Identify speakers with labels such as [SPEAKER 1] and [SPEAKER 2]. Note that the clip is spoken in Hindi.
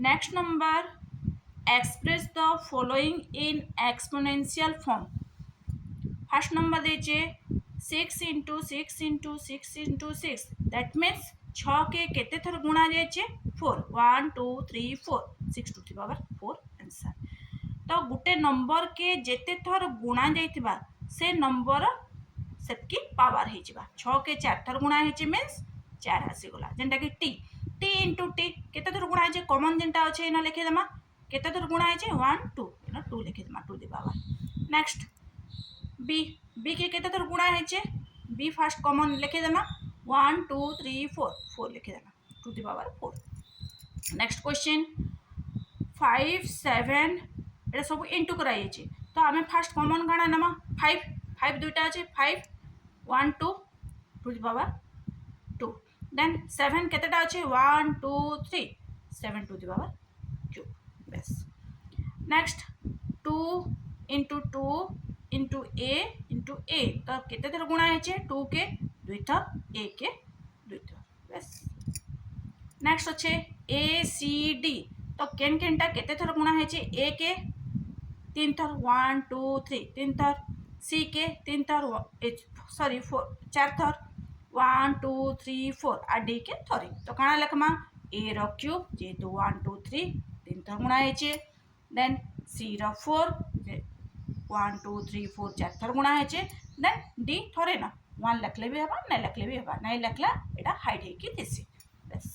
[SPEAKER 1] Next number express the following in exponential form. First number दीजिए 6 into 6 into 6 into 6 that means 6 के केते थर गुणा जाइए 4 1 2 3 4 6 टू दी पावर 4 आंसर। तो गोटे नंबर के जेते थर गुणा जाइथिबा से नंबर सेतकी पावर हे जिबा 6 के 4 थर गुणा हे मीन्स 4 आसी गला जेंटा कि टी टी इंटू टी केते थर गुणा हे कॉमन जेंटा अछि ना लिखे देमा केते थर गुणा हे 1 2 ना 2 लिखे देमा 2 दी पावर। नेक्स्ट बी बी के केते थर गुणा हे बी फर्स्ट कॉमन लिखे देमा 1 2 3 4 4 लिखे देमा 2 दी पावर 4। नेक्स्ट क्वेश्चन 5 7 এটা सब इंटू कराई तो आम फास्ट कॉमन काଣା नमा 5 5 दुईटा अच्छे 5 1 2 टू दी पावर 2 देन 7 केतेटा अच्छे 1 2 3 7 टू दी पावर क्यूब बस। नेक्स्ट 2 इंटू 2 इंटू ए तो केते थर गुणा है 2 के 2 थर ए के 2 थर बस। नेक्स्ट अच्छे ए सी डी तो केन केनटा केते थर गुणा है ए के 3 थर 1 2 3 3 थर सी के 3 थर सॉरी 4 थर 1 2 3 4 आ डी के थरी तो काଣା लिखमा ए रो क्यूब जेहेतु 1 2 3 3 थर गुणा है देन सी रो 4 1 2 3 4 4 थर गुणा है देन डी थरे ना 1 लिखले भी हबा नहीं लिखले भी हबा नहीं लिखला एटा हाइड है कि देसी बस।